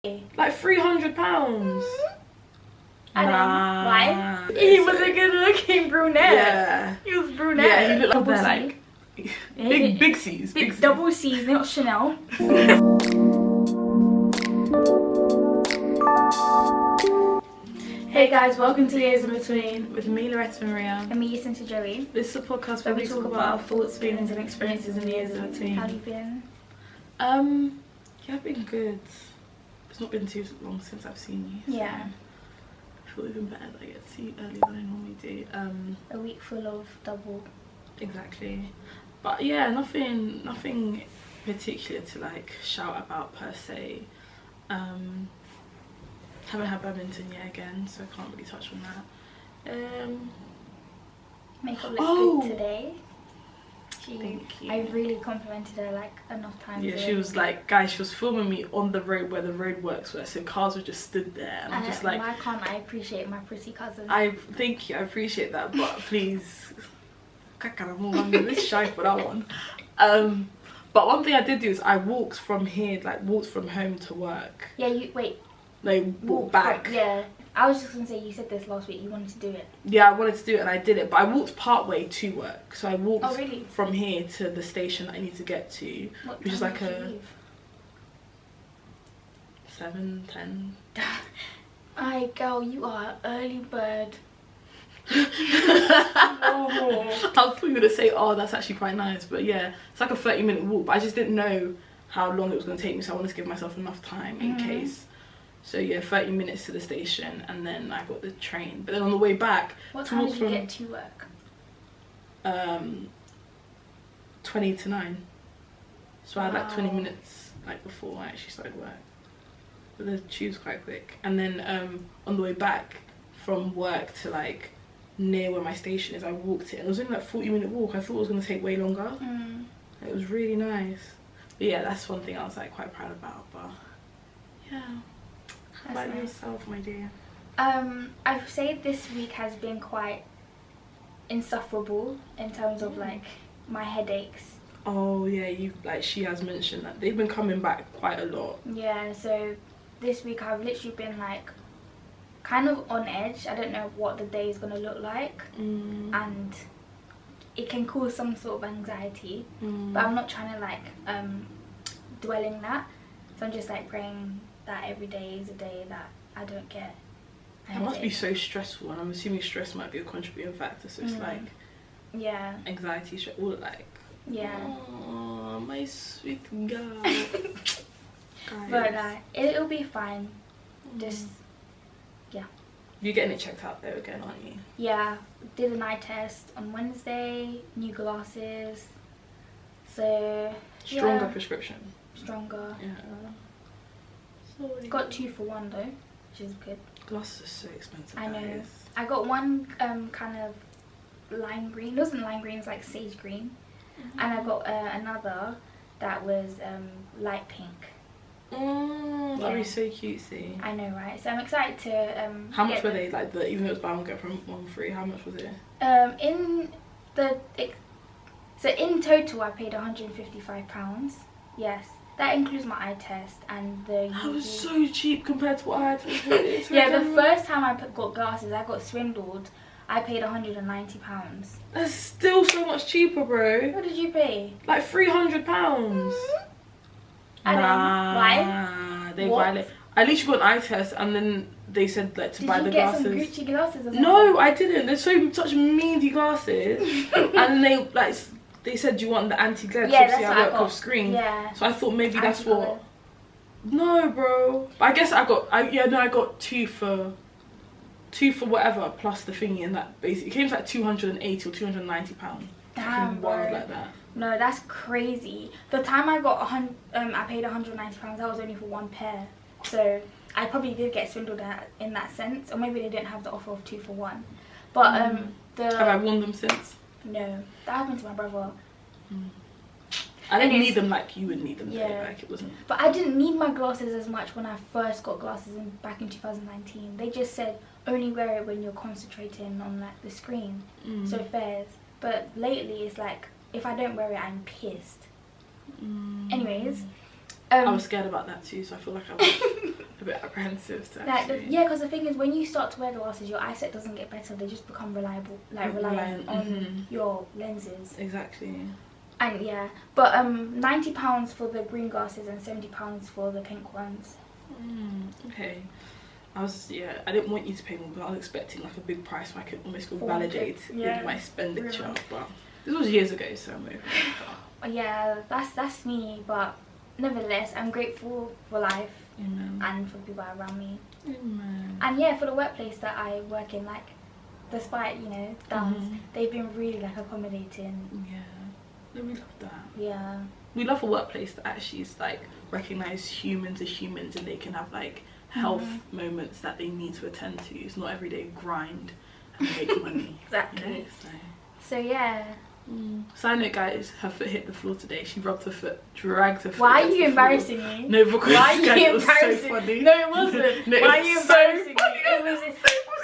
Like £300. And nah. Why? He was a good looking brunette. Yeah. He was brunette. Yeah, he looked like Double they're like big C's. Big C's. Double C's, not Chanel. Hey guys, welcome to Years in Between with me, Loretta Maria. and me, Jacinta Joey. This is a podcast where we talk about our thoughts, feelings and experiences in the years in between. How have you been? Yeah, I've been good. It's not been too long since I've seen you. So Yeah. I feel even better that I get to see you earlier than I normally do. A week full of double. Exactly. But yeah, nothing particular to like shout about per se. Haven't had badminton yet again, so I can't really touch on that. Makeup looks good today. Thank you. I really complimented her like enough times. Yeah, she was like, guys, she was filming me on the road where the roadworks were, so cars were just stood there, and I'm just like, why can't I appreciate my pretty cousin? Thank you, I appreciate that, but please, I'm really shy for that one. But one thing I did do is I walked from home to work. Yeah, you wait. Like walked back. Yeah, I was just gonna say, you said this last week, you wanted to do it. Yeah, I wanted to do it and I did it, but I walked part way to work. So I walked from here to the station that I need to get to, which is like a 7:10. Aye, girl, you are an early bird. I thought you were gonna say, oh, that's actually quite nice, but yeah, it's like a 30-minute walk, but I just didn't know how long it was gonna take me, so I wanted to give myself enough time in case. So yeah, 30 minutes to the station, and then I got the train. But then on the way back, what time did you get to work? 20 to 9. So I had like 20 minutes like before I actually started work. But the tube's quite quick. And then on the way back from work to like near where my station is, I walked it. And it was only like 40-minute walk. I thought it was gonna take way longer. It was really nice. But yeah, that's one thing I was like quite proud about. But yeah. How about yourself, my dear? I'd say this week has been quite insufferable in terms of like my headaches. Oh yeah, she has mentioned that they've been coming back quite a lot. Yeah, so this week I've literally been like kind of on edge. I don't know what the day is gonna look like, and it can cause some sort of anxiety. But I'm not trying to like dwell in that. So I'm just like praying that every day is a day that I don't get a It must be headache. so stressful, and I'm assuming stress might be a contributing factor, so it's like anxiety, stress, all like oh, my sweet girl. But it'll be fine. Just you're getting it checked out there again, aren't you? yeah, did an eye test on Wednesday, new glasses, so Stronger prescription. stronger. Yeah. Got 2 for 1 though, which is good. Glasses are so expensive. I know. Guys. I got one kind of lime green. It wasn't lime green, it's like sage green. And I got another that was light pink. That'd be so cutesy. I know, right? So I'm excited to how much were they? Like even though it was buy one get one free, how much was it? So in total I paid £155. Yes. That includes my eye test and the That was so cheap compared to what I had to pay. Yeah, the first time I got glasses, I got swindled. I paid £190. That's still so much cheaper, bro. What did you pay? Like £300. And why? They violate. At least you got an eye test, and then they said like to buy the glasses. Did you get some Gucci glasses? Or no, I didn't. There's such meaty glasses, and they said, do you want the anti-glare? Yeah, that's what I I work off screen. Yeah. So I thought maybe that's what. No, bro. I guess I got two for whatever plus the thingy, and that basically it came to like £280 or £290. Damn, wild bro. like that. No, that's crazy. The time I got I paid £190. That was only for 1 pair. So I probably did get swindled in that sense, or maybe they didn't have the offer of 2 for 1. But have I worn them since? No, that happened to my brother. I didn't need them like you would need them. Yeah. Like it wasn't. But I didn't need my glasses as much when I first got glasses back in 2019. They just said only wear it when you're concentrating on like the screen. So fairs. But lately it's like if I don't wear it, I'm pissed. Anyways, I was scared about that too, so I feel like I was bit apprehensive to Like, actually... yeah, because the thing is, when you start to wear glasses, your eyesight doesn't get better. They just become reliant on your lenses. Exactly. And yeah, but £90 for the green glasses and £70 for the pink ones. Okay. I didn't want you to pay more, but I was expecting like a big price so I could almost feel validated in my expenditure. Really? But this was years ago, so I'm over it. Yeah, that's me, but nevertheless, I'm grateful for life. Amen. And for people around me. Amen. And yeah, for the workplace that I work in, like, despite, you know, downs, they've been really like accommodating. Yeah, we love that. Yeah, we love a workplace that actually is like recognize humans as humans, and they can have like health moments that they need to attend to. It's not everyday grind and make money. Exactly. You know, so yeah. Side note, guys, her foot hit the floor today. She rubbed her foot, dragged her foot. Why are you embarrassing me? No, because why are you it was so funny. No, it wasn't. No, why are you embarrassing me? It was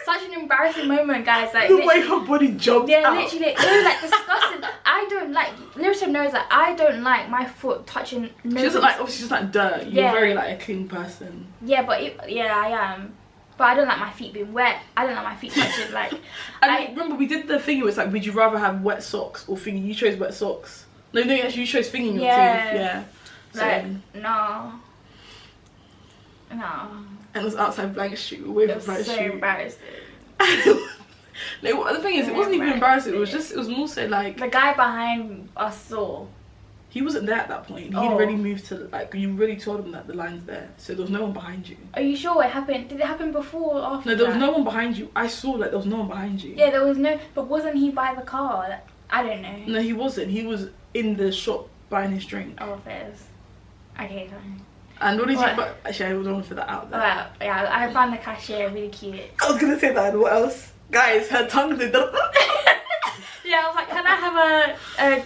such an embarrassing moment, guys. Like the way her body jumped out. Literally, it was like disgusting. I don't like. Larissa knows that I don't like my foot touching. She doesn't like. Obviously, she's like dirt. You're very like a clean person. Yeah, but I am. But I don't like my feet being wet. I don't like my feet touching, like... I remember we did the thing, it was like, would you rather have wet socks or thingy? You chose wet socks. No, actually you chose thingy in your teeth. Yeah. So, like, no. And it was outside Blank Street. We were waving Blank Street. It was so embarrassing. No, the thing is, it wasn't even embarrassing. It was more so like... The guy behind us saw. He wasn't there at that point. He'd already moved to, like, you really told him that the line's there. So there was no one behind you. Are you sure it happened? Did it happen before or after? No, there was no one behind you. I saw, like, there was no one behind you. Yeah, there was no... But wasn't he by the car? I don't know. No, he wasn't. He was in the shop buying his drink. Oh, fairs. Okay, fine. And what did you... Actually, I don't want to put that out there. Well, yeah, I found the cashier really cute. I was going to say that, and what else? Guys, her tongue did that. Yeah, I was like, can I have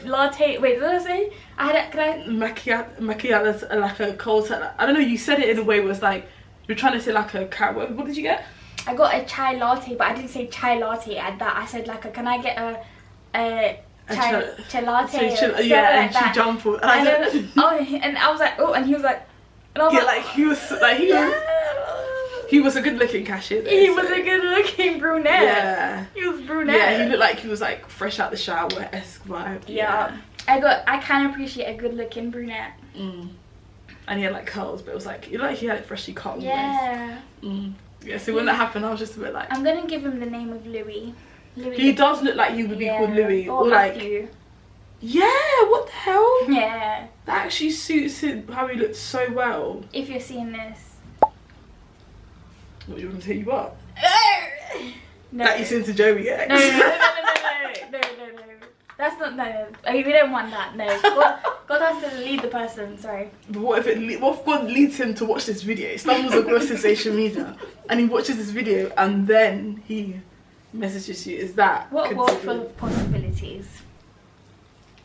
a latte? Wait, what did I say? Can I? Macchiato, like a cold. I don't know. You said it in a way where it's like you're trying to say like a cat. What did you get? I got a chai latte, but I didn't say chai latte at that. I said like, can I get a chai latte? Yeah, and she jumped. And I was like, oh, and he was like, and I was like he was a good looking cashier though, he was a good looking brunette. Yeah. He was brunette. Yeah, he looked like he was like fresh out the shower-esque vibe. Yeah. I can appreciate a good looking brunette. And he had like curls, but it was like, he had it freshly cut. Yeah. Yeah, so when that happened, I was just a bit like... I'm gonna give him the name of Louis. He does look like he would be called Louis. Or Matthew. Like... Yeah, what the hell? Yeah. That actually suits him, how he looks so well. If you're seeing this. What, you want to say you up? No. That you sent to Joey, yeah? No. That's not, no. We don't want that, no. God has to lead the person, sorry. But what if God leads him to watch this video? He stumbles across his social media and he watches this video and then he messages you. Is that what world full of possibilities?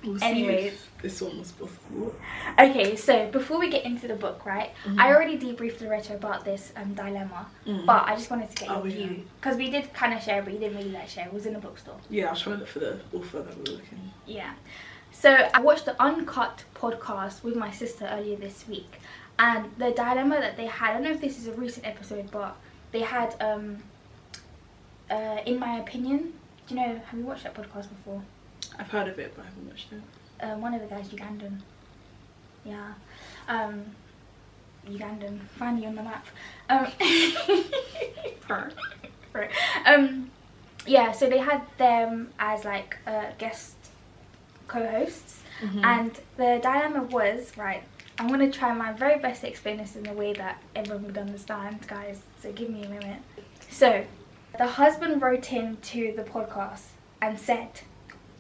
We'll anyways, this one was possible. Okay, so before we get into the book, right, I already debriefed Loretta about this dilemma, but I just wanted to get your view, because we did kind of share, but you didn't really like share. It was in the bookstore. Yeah, I was trying to look for the author that we were looking. Yeah, so I watched the Uncut podcast with my sister earlier this week, and the dilemma that they had, I don't know if this is a recent episode, but they had In My Opinion. Do you know, have you watched that podcast before? I've heard of it, but I haven't watched it. One of the guys, Ugandan. Yeah. Ugandan. Finally on the map. Yeah, so they had them as like guest co-hosts. And the dilemma was, right, I'm going to try my very best to explain this in a way that everyone would understand, guys. So give me a minute. So, the husband wrote in to the podcast and said...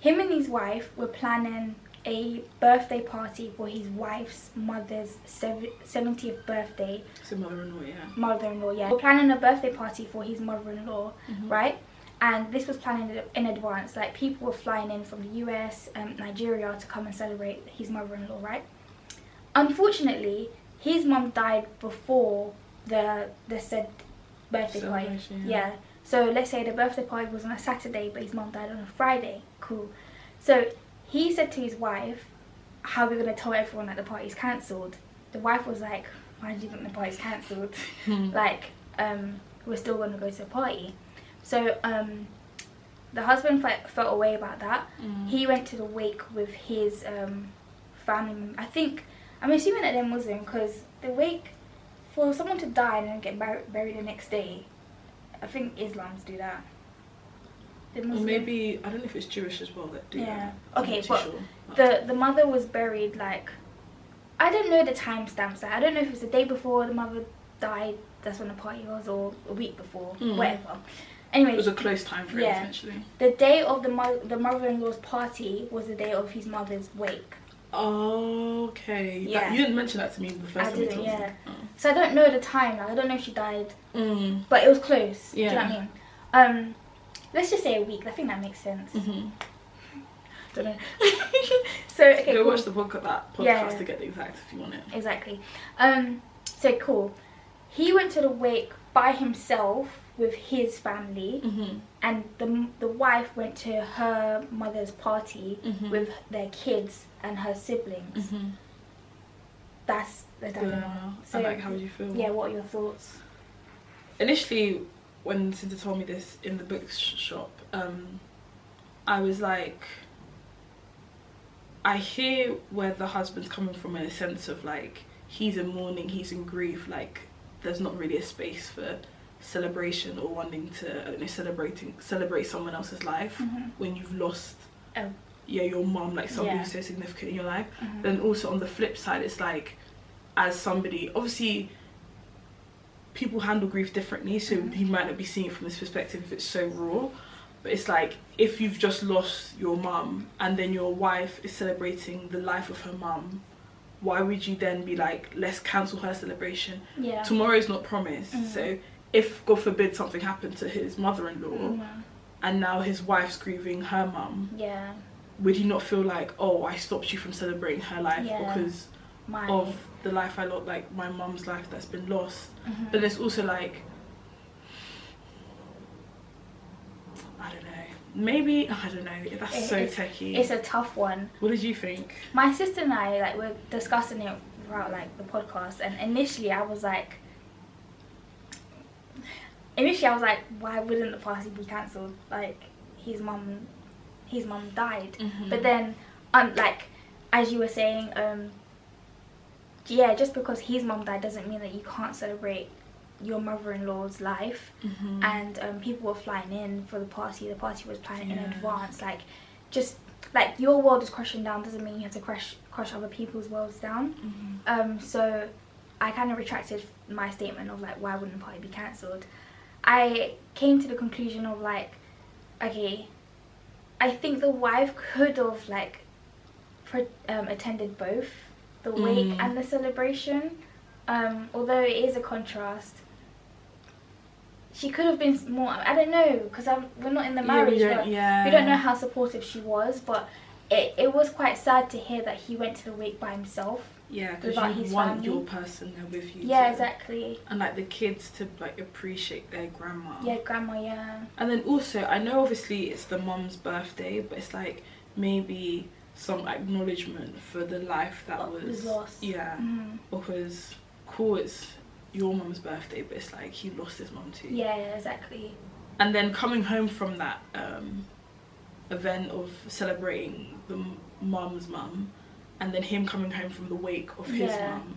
him and his wife were planning a birthday party for his wife's mother's 70th birthday. So mother-in-law, yeah. Mother-in-law, yeah. We're planning a birthday party for his mother-in-law, right? And this was planned in advance. Like, people were flying in from the US, Nigeria to come and celebrate his mother-in-law, right? Unfortunately, his mum died before the said birthday party. Yeah. So let's say the birthday party was on a Saturday, but his mum died on a Friday. Cool. So he said to his wife, how are we going to tell everyone that the party's cancelled? The wife was like, why do you think the party's cancelled? Like, we're still going to go to the party. So the husband felt away about that. He went to the wake with his family. I'm assuming that they're Muslim, because the wake, for someone to die and then get buried the next day, I think Islams do that. Or maybe, I don't know if it's Jewish as well that do that. Yeah. Okay, but sure. the mother was buried, like, I don't know the timestamps. Like, I don't know if it was the day before the mother died, that's when the party was, or a week before, whatever. Anyway, it was a close time frame, essentially. The day of the mother-in-law's party was the day of his mother's wake. Oh, okay. Yeah. You didn't mention that to me the first time you told me. Oh. So I don't know the time. Like, I don't know if she died, but it was close. Yeah. Do you know what I mean? Let's just say a week. I think that makes sense. Don't know. So okay, go cool. watch the podcast to get the exact if you want it. Exactly. So cool. He went to the wake by himself with his family, and the wife went to her mother's party with their kids and her siblings. That's the dilemma. So, and like, how do you feel? Yeah, what are your thoughts? Initially, when Cynthia told me this in the bookshop, I was like, I hear where the husband's coming from in a sense of like, he's in mourning, he's in grief, like there's not really a space for celebration or wanting to, I don't know, celebrate someone else's life when you've lost your mum, like somebody who's so significant in your life. Then also on the flip side, it's like, as somebody, obviously people handle grief differently, so you might not be seeing it from this perspective if it's so raw, but it's like, if you've just lost your mum and then your wife is celebrating the life of her mum, why would you then be like, let's cancel her celebration? Tomorrow's not promised. So if God forbid something happened to his mother-in-law and now his wife's grieving her mum, would you not feel like, oh, I stopped you from celebrating her life because of the life I lost, like my mum's life that's been lost? But it's also like, I don't know, maybe, I don't know, that's so techie. It's a tough one. What did you think? My sister and I, like, were discussing it throughout like the podcast, and initially I was like, why wouldn't the party be cancelled? Like, his mum died. But then like, as you were saying, just because his mum died doesn't mean that you can't celebrate your mother-in-law's life. And people were flying in for the party was planned in advance. Like, just like, your world is crashing down doesn't mean you have to crush other people's worlds down. So I kind of retracted my statement of like, why wouldn't the party be cancelled? I came to the conclusion of like, okay, I think the wife could have like attended both the wake and the celebration, although it is a contrast. She could have been more, I don't know, because we're not in the marriage, but we don't know how supportive she was, but it was quite sad to hear that he went to the wake by himself. Yeah, because you want your person there with you. Yeah, exactly. And like the kids to like appreciate their grandma. Yeah, grandma, yeah. And then also, I know obviously it's the mum's birthday, but it's like maybe some acknowledgement for the life that was lost. Yeah, because cool, it's your mum's birthday, but it's like he lost his mum too. Yeah, exactly. And then coming home from that event of celebrating the mum's mum, and then him coming home from the wake of his mum,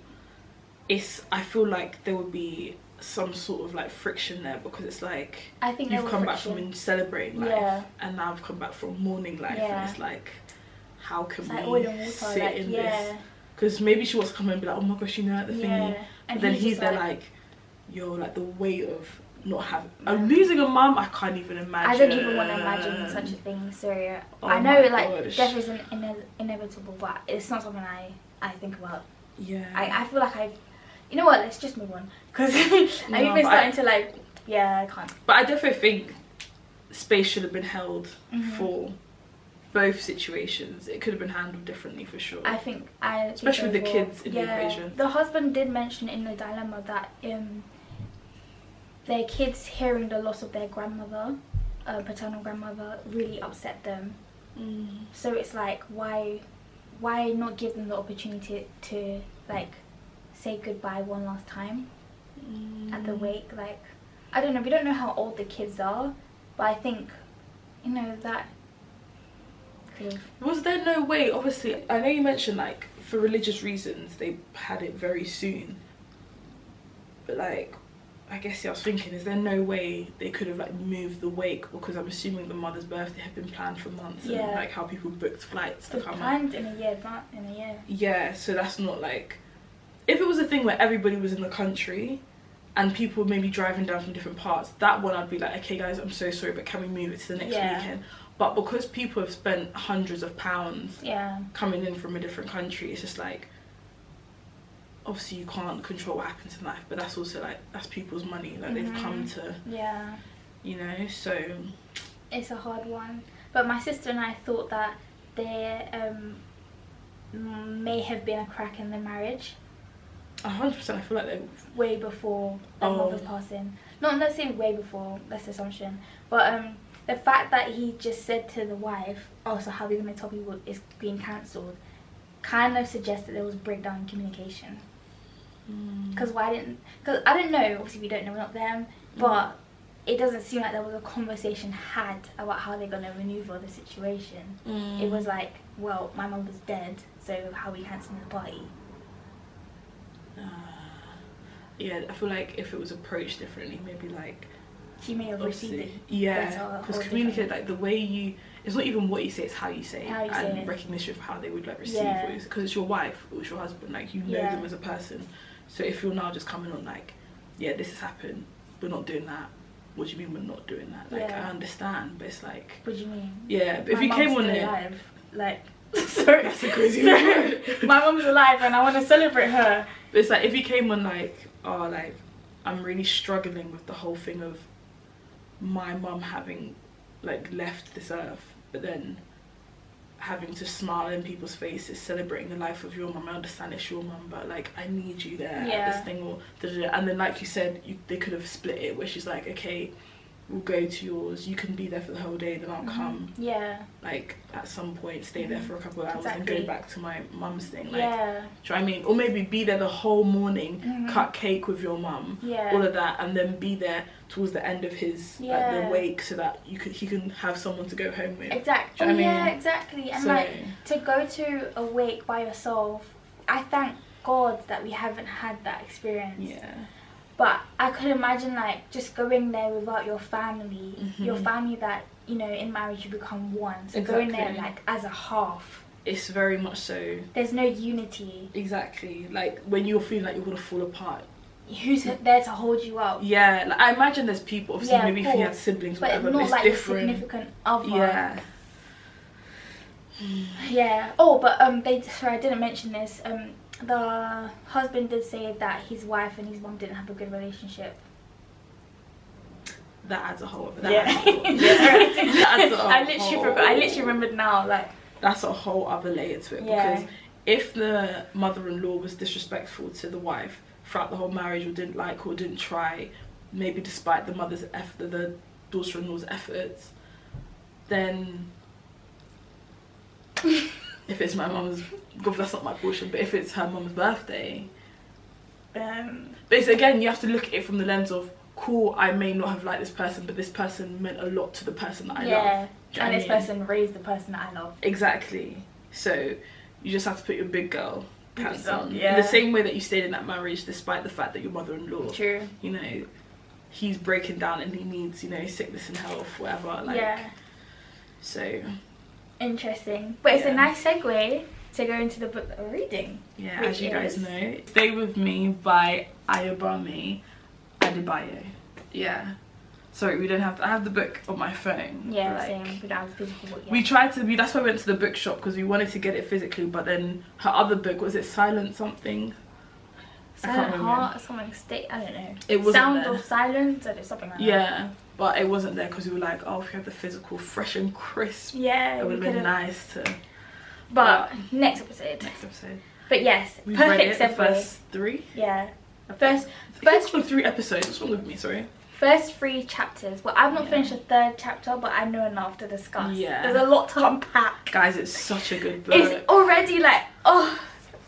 I feel like there would be some sort of like friction there, because it's like, I think you've come back from celebrating life and now I've come back from mourning life, and it's like, how can we sit in this? Because maybe she wants to come and be like, oh my gosh, you know, like the thingy, but then he's there like, yo, like the weight of not having, losing a mum, I can't even imagine. I don't even want to imagine such a thing. So I know like death is inevitable, but it's not something I think about. I feel like you know what, let's just move on, because I'm even starting to like, I can't. But I definitely think space should have been held for both situations. It could have been handled differently for sure. Especially with the kids in the equation. The husband did mention in the dilemma that their kids hearing the loss of their grandmother, paternal grandmother, really upset them. So it's like, why not give them the opportunity to like say goodbye one last time at the wake. Like, I don't know, we don't know how old the kids are, but I think, you know, that could have... Was there no way, obviously, I know you mentioned like for religious reasons they had it very soon, but like, I guess I was thinking, is there no way they could have like moved the wake, because I'm assuming the mother's birthday had been planned for months, and like how people booked flights to come planned in a year. Yeah, so that's not like, if it was a thing where everybody was in the country and people were maybe driving down from different parts, that one I'd be like, okay guys, I'm so sorry, but can we move it to the next weekend? But because people have spent hundreds of pounds coming in from a different country, it's just like, obviously you can't control what happens in life, but that's also like, that's people's money, like they've come to, you know, so it's a hard one. But my sister and I thought that there may have been a crack in the marriage. 100%. I feel like they way before the mother's passing. Not let's say way before, that's the assumption, but the fact that he just said to the wife, oh, so how are we going to tell people it's being cancelled, kind of suggests that there was a breakdown in communication. Because because I don't know, obviously we don't know, we're not them, but it doesn't seem like there was a conversation had about how they're going to maneuver the situation. It was like, well, my mum was dead, so how are we cancelling the party? Yeah, I feel like if it was approached differently, maybe like she may have received it. Yeah, because communicate, like the way you, it's not even what you say, it's how you say it, and it. Recognition of how they would like receive it, because it's your wife or it's your husband, like you know them as a person. So if you're now just coming on like, yeah, this has happened, we're not doing that. What do you mean we're not doing that? Like I understand, but it's like, what do you mean? Yeah, but if you came on it, like, sorry, that's a crazy word. My mum's alive and I want to celebrate her. But it's like, if you came on like, oh, like I'm really struggling with the whole thing of my mum having like left this earth, but then having to smile in people's faces celebrating the life of your mum. I understand it's your mum, but like I need you there at this thing, or and then like you said, they could have split it where she's like, okay, we'll go to yours, you can be there for the whole day, then I'll come like at some point, stay there for a couple of hours and go back to my mum's thing, like do you know what I mean? Or maybe be there the whole morning, cut cake with your mum, all of that, and then be there towards the end of his like the wake, so that he can have someone to go home with. Exactly. Do you know what I mean? Exactly. And like to go to a wake by yourself, I thank God that we haven't had that experience. But I could imagine like just going there without your family, your family that, you know, in marriage you become one. So going there like as a half. It's very much so. There's no unity. Exactly. Like when you're feeling like you're gonna fall apart, who's there to hold you up? Yeah, like I imagine there's people, obviously maybe if you had siblings, but whatever, not it's like different. A significant other. Yeah. Oh, but sorry, I didn't mention this. The husband did say that his wife and his mum didn't have a good relationship. That adds a whole. I literally forgot. I literally remembered now. Like that's a whole other layer to it, because if the mother-in-law was disrespectful to the wife throughout the whole marriage, or didn't like her, or didn't try, maybe despite the mother's effort, the daughter-in-law's efforts, then if it's my mum's, God, that's not my portion, but if it's her mum's birthday, but it's, again, you have to look at it from the lens of, cool, I may not have liked this person, but this person meant a lot to the person that I love. And this person raised the person that I love. Exactly. So you just have to put your big girl pants on. In the same way that you stayed in that marriage despite the fact that your mother-in-law, you know, he's breaking down and he needs, you know, sickness and health, whatever. Like, so interesting. But it's a nice segue to go into the book that we're reading. Yeah, as you guys know, Stay With Me by Ayobami Adebayo. Yeah. Sorry, we don't have. I have the book on my phone. Yeah, like, same. We don't have a physical book yet. We tried to. That's why we went to the bookshop, because we wanted to get it physically. But then her other book, was it Silent something? Silent Heart, something. I don't know. It wasn't Sound there. of Silence, or something like that. Yeah, but it wasn't there because we were like, oh, if we had the physical, fresh and crisp, it would have been nice to. But next episode. But yes, we've perfect read it, segue. The first 3. Yeah. First 3 episodes. What's wrong with me? Sorry. First 3 chapters. Well, I've not finished the 3rd chapter, but I know enough to discuss. Yeah. There's a lot to unpack. Guys, it's such a good book. It's already like, oh.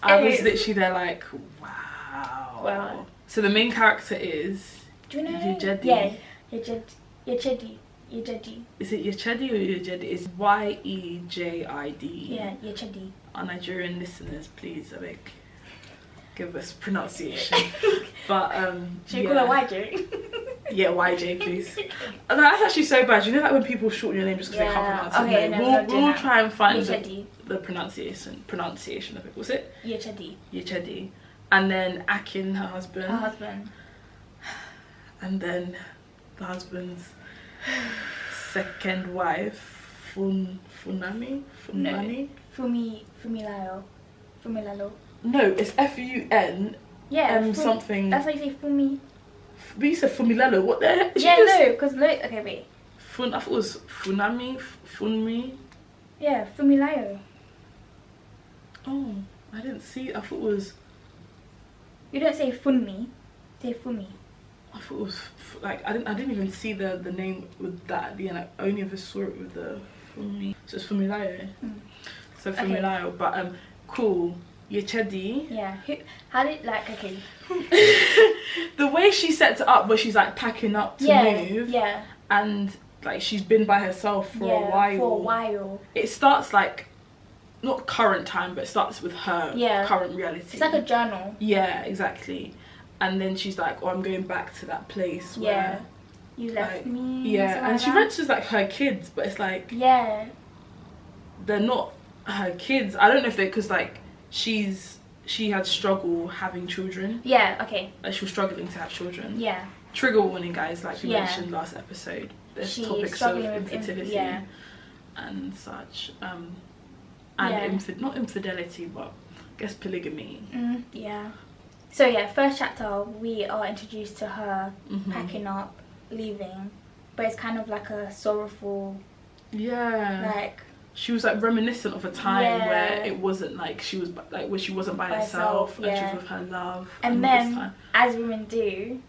I was literally there like, wow. Well, so the main character is. do you know? Yejedi. Yeah, Yejedi. Yejedi. Is it Yejedi or Yejedi? It's Yejid. Yeah, Yejedi. Our Nigerian listeners, please, I beg, give us pronunciation. But Should we call her YJ? Yeah, YJ, please. And that's actually so bad. You know that when people shorten your name just because they can't pronounce it. Okay, no, we'll try and find Yejedi. the pronunciation of it. What's it? Yejedi. Yejedi. And then Akin, her husband. Her husband. And then the husband's second wife, Funami? Funani? Fumilalo. No, it's Fun. Yeah, something. That's why you say Fumi. But you said Fumilalo. What the heck? Yeah, no, because look. Okay, wait. I thought it was Funami, Funmi. Yeah, Fumilayo. Oh, I didn't see. I thought it was. You don't say Funmi. Say Fumi. I thought it was like I didn't even see the name with that at the end. I only ever saw it with the Fumi. So it's Fumilayo. So Fumilayo, okay. But cool. Yejedi. Yeah. How did okay? The way she sets it up, where she's like packing up to move. Yeah. And like she's been by herself for a while. For a while. It starts like not current time, but it starts with her current reality. It's like a journal. Yeah, exactly. And then she's like, oh, I'm going back to that place where you left me. Yeah, and she mentions like her kids, but it's like they're not her kids. I don't know if they, because like she had struggle having children. Yeah, okay. Like she was struggling to have children. Yeah. Trigger warning, guys, like we mentioned last episode. There's topics of infertility and such. And not infidelity, but I guess polygamy. Yeah. So yeah, first chapter we are introduced to her packing up, leaving, but it's kind of like a sorrowful. Yeah. Like. She was like reminiscent of a time where it wasn't like she was like where she wasn't by herself and she was with her love. And then, as women do,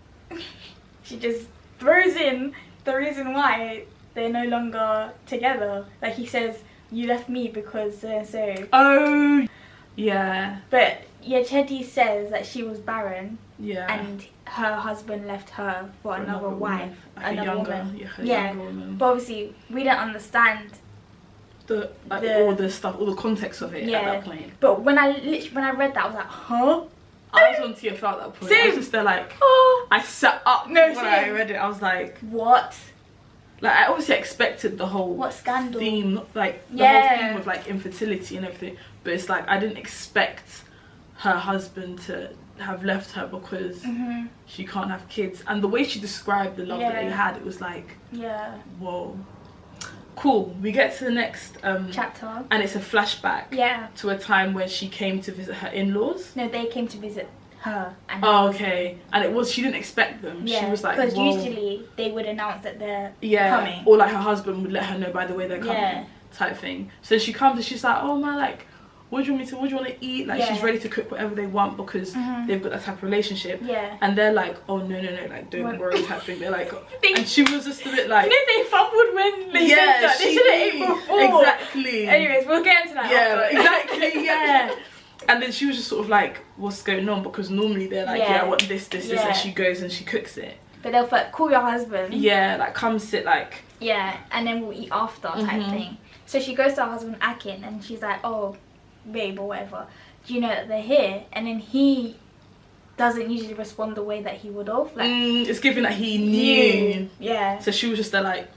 she just throws in the reason why they're no longer together. Like he says, "You left me because so and so." Oh, yeah. But Yejedi says that she was barren. Yeah. And her husband left her for another wife, like another woman. Younger woman. But obviously, we don't understand. All the stuff, all the context of it at that point. But when I read that, I was like, huh? I was on TFL at that point. I was just there like, I sat up when I read it. I was like, what? Like I obviously expected the whole theme, like the whole theme of like infertility and everything. But it's like I didn't expect her husband to have left her because she can't have kids. And the way she described the love that they had, it was like, whoa. Cool. We get to the next chapter, and it's a flashback to a time when she came to visit her in-laws. No, they came to visit her. And okay. And it was, she didn't expect them. She was like, because usually they would announce that they're coming, or like her husband would let her know by the way they're coming, type thing. So she comes and she's like, oh man, like what do you want to eat? Like she's ready to cook whatever they want because they've got that type of relationship. Yeah. And they're like, oh no, like don't worry type thing. They're like, and she was just a bit like, you know, they fumbled when they said that. They should have ate before. Exactly. Anyways, we'll get into that. Yeah, exactly. Yeah. And then she was just sort of like, what's going on? Because normally they're like, I want this, and she goes and she cooks it. But they'll like, call your husband. Yeah, like come sit like. Yeah, and then we'll eat after type thing. So she goes to her husband Akin and she's like, oh, babe or whatever, do you know that they're here? And then he doesn't usually respond the way that he would have. Like, it's given that he knew. Yeah. So she was just there like,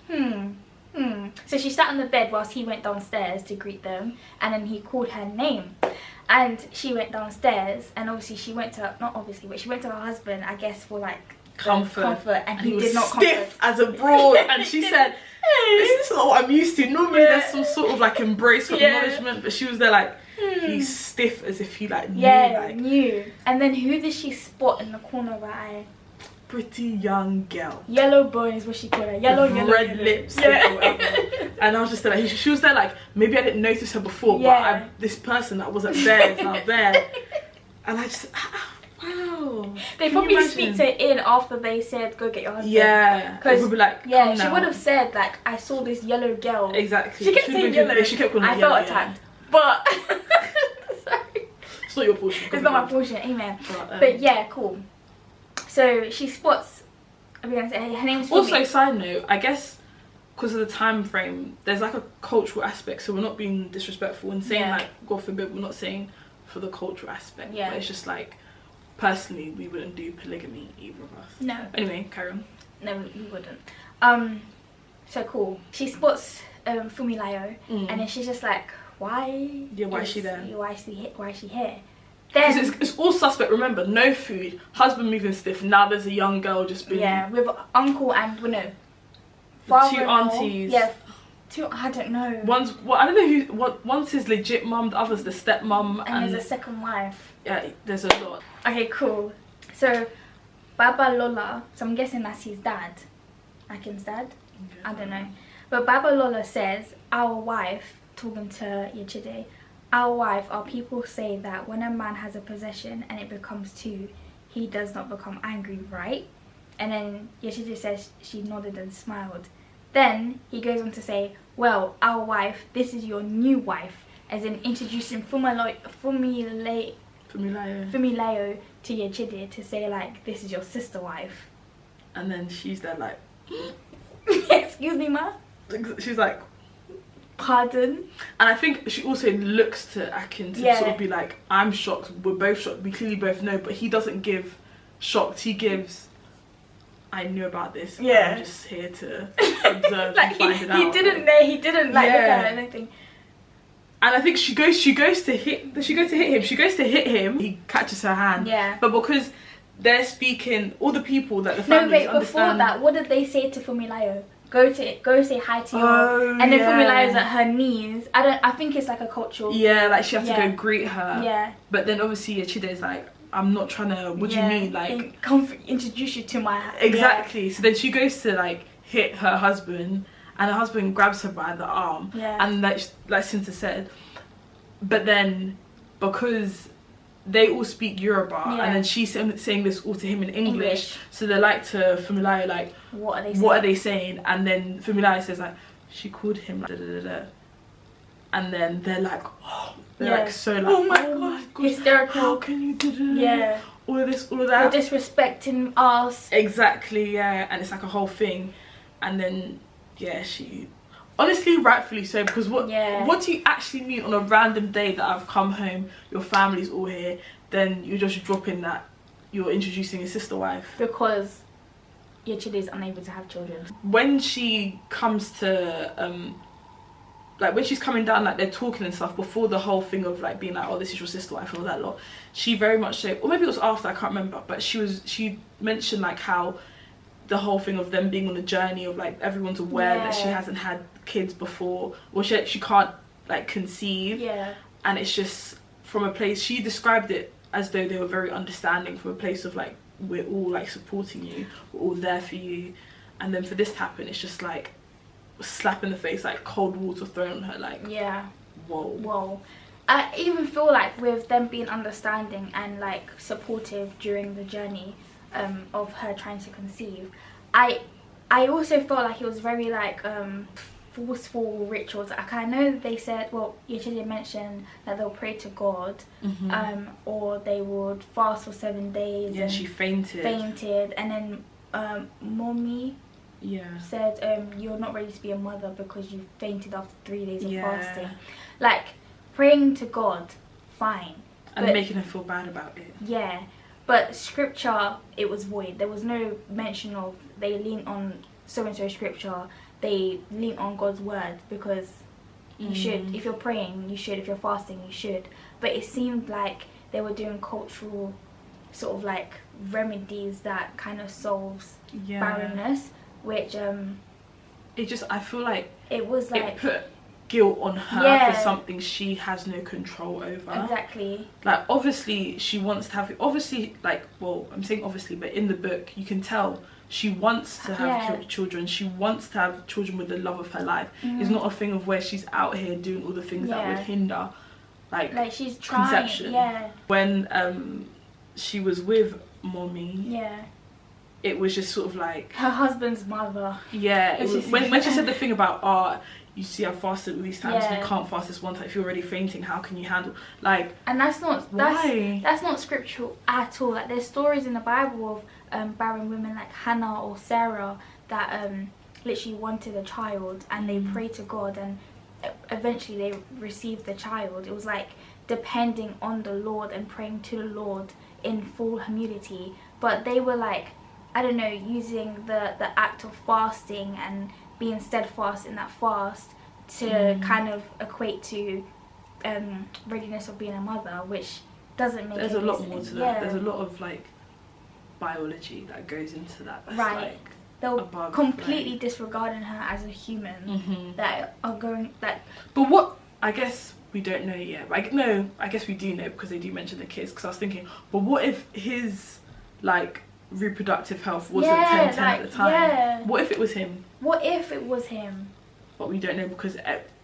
So she sat on the bed whilst he went downstairs to greet them, and then he called her name. And she went downstairs, and obviously she went to, not obviously, but she went to her husband, I guess, for like comfort, and he did not stiff as a broad. And she said, this is not what I'm used to. Normally there's some sort of like embrace or acknowledgement, but she was there like, he's stiff as if he like knew. And then who did she spot in the corner of her eye? Pretty young girl. Yellow bone is what she called her. Yellow red lips. And I was just there like, she was there like, maybe I didn't notice her before, but this person that wasn't there is now there. And I just, wow. They probably speak to it in after they said, go get your husband. Yeah. Because would be like, she would have said like, I saw this yellow girl. Exactly. She kept saying yellow. She kept calling I felt attacked. But sorry. It's not your portion. It's not my portion, amen. But yeah, cool. So she spots, her name is also, side note, I guess because of the time frame, there's like a cultural aspect, so we're not being disrespectful and saying like, God forbid, we're not saying for the cultural aspect, but it's just like, personally, we wouldn't do polygamy, either of us. No. Anyway, carry on. No, we wouldn't. So cool. She spots Fumilayo, and then she's just like, why? Yeah, why is she there? Why is she here? Because it's all suspect. Remember, no food, husband moving stiff. Now there's a young girl just being with uncle and two aunties. Yeah, two. I don't know. I don't know who. One's his legit mum, the other's the stepmom, and there's a second wife. Yeah, there's a lot. Okay, cool. So Baba Lola. So I'm guessing that's his dad. Akin's dad. Yeah. I don't know. But Baba Lola says, our wife, talking to Yechide, our wife, our people say that when a man has a possession and it becomes two, he does not become angry, right? And then Yechide says she nodded and smiled. Then he goes on to say, well, our wife, this is your new wife, as in introducing Fumilayo to Yechide to say like, this is your sister wife. And then she's there like, excuse me, ma? She's like, pardon? And I think she also looks to Akin to sort of be like, I'm shocked, we're both shocked, we clearly both know, but he doesn't give shocked, he gives, I knew about this, I'm just here to observe like and find it out. He didn't know, he didn't like look at her or anything. And I think she goes to hit him, he catches her hand. Yeah. But because they're speaking, all the people that the families understand. Before that, what did they say to Fumilayo? Go say hi to your, and then Fumilayo's at her knees. I think it's like a cultural. Yeah, like she has to go greet her. Yeah. But then obviously Chide's like, I'm not trying to. What do you mean? Like, come introduce you to my. Exactly. So then she goes to like hit her husband, and her husband grabs her by the arm. Yeah. And like Cinta said, but then because they all speak Yoruba, and then she's saying this all to him in English. So they're like to Fumilayo, like, what are they saying? And then Fumilayo says like, she called him like, da, da, da, da. And then they're like, oh, they're like so like, oh my god, hysterical. How can you do that? Yeah. All of this, all of that. You're disrespecting us. Exactly, yeah. And it's like a whole thing. And then she, honestly, rightfully so, because what do you actually mean on a random day that I've come home, your family's all here, then you're just dropping that you're introducing a sister wife? Because Yechide is unable to have children. When she comes to, like when she's coming down, like they're talking and stuff, before the whole thing of like being like, oh, this is your sister wife and all that lot, she very much so, or maybe it was after, I can't remember, but she mentioned like how the whole thing of them being on a journey of like everyone's aware that she hasn't had kids before, or she can't like conceive, and it's just from a place, she described it as though they were very understanding, from a place of like, we're all like supporting you, we're all there for you. And then for this to happen, it's just like slap in the face, like cold water thrown on her, like whoa. I even feel like with them being understanding and like supportive during the journey of her trying to conceive, I also felt like it was very like forceful rituals. Like, I know they said, well, Yechide mentioned that they'll pray to God, or they would fast for 7 days. Yeah, she fainted. And then Mommy said, you're not ready to be a mother because you fainted after 3 days of fasting. Like, praying to God, fine. And making her feel bad about it. Yeah. But scripture, it was void. There was no mention of they lean on so-and-so scripture. They lean on God's word, because you should. If you're praying, you should. If you're fasting, you should. But it seemed like they were doing cultural sort of like remedies that kind of solves barrenness, which it just, I feel like it was like it put guilt on her for something she has no control over. Exactly. Like obviously she wants to have, obviously, like, well, I'm saying obviously, but in the book you can tell she wants to have children. She wants to have children with the love of her life. It's not a thing of where she's out here doing all the things that would hinder like she's trying, conception. When she was with Mommy, it was just sort of like her husband's mother. It was, when she said the thing about you see I've fasted all these times, you can't fast this one time. If you're already fainting, how can you handle, like, and that's not why? That's not scriptural at all. Like, there's stories in the Bible of barren women like Hannah or Sarah that literally wanted a child, and they prayed to God, and eventually they received the child. It was like depending on the Lord and praying to the Lord in full humility. But they were like, I don't know, using the act of fasting and being steadfast in that fast to kind of equate to readiness of being a mother, which doesn't make There's a lot more to that. Yeah. There's a lot of like biology that goes into that. That's Right. like they were above, completely like, disregarding her as a human that are going that. But what, I guess we don't know yet. Like, no, I guess we do know because they do mention the kids. Because I was thinking, but what if his like reproductive health wasn't 10-10 at the time? Yeah. What if it was him? What if it was him? But we don't know, because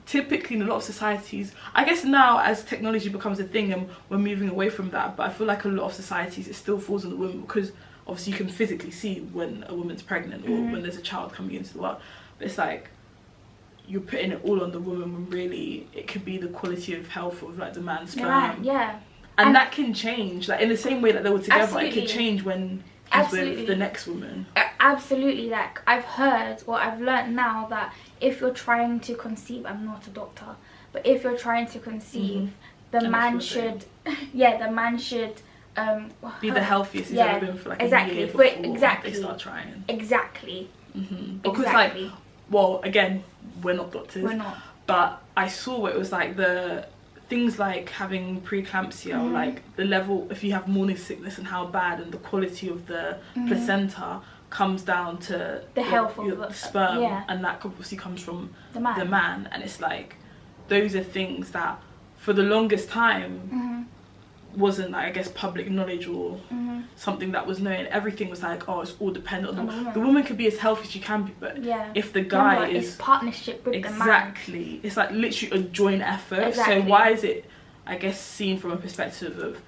typically in a lot of societies, I guess now as technology becomes a thing and we're moving away from that, but I feel like a lot of societies it still falls on the woman, because obviously you can physically see when a woman's pregnant or when there's a child coming into the world. But it's like you're putting it all on the woman when really it could be the quality of health of like the man's sperm. Right, yeah. And that can change, like in the same way that they were together. Absolutely. It can change when he's with the next woman. Absolutely. Like, I've heard, or I've learned now, that if you're trying to conceive, I'm not a doctor, but if you're trying to conceive, the man should the man should be the healthiest he's ever been for like a year before they start trying. Exactly. Because like, well, again, we're not doctors. We're not. But I saw where it was like the things like having preeclampsia, or like the level, if you have morning sickness, and how bad, and the quality of the placenta comes down to the health of the sperm, and that obviously comes from the man. And it's like, those are things that for the longest time wasn't, I guess, public knowledge or something that was known. Everything was like, oh, it's all dependent on the woman. Could be as healthy as she can be, but if the guy is partnership with the man, exactly, it's like literally a joint effort. So why is it, I guess, seen from a perspective of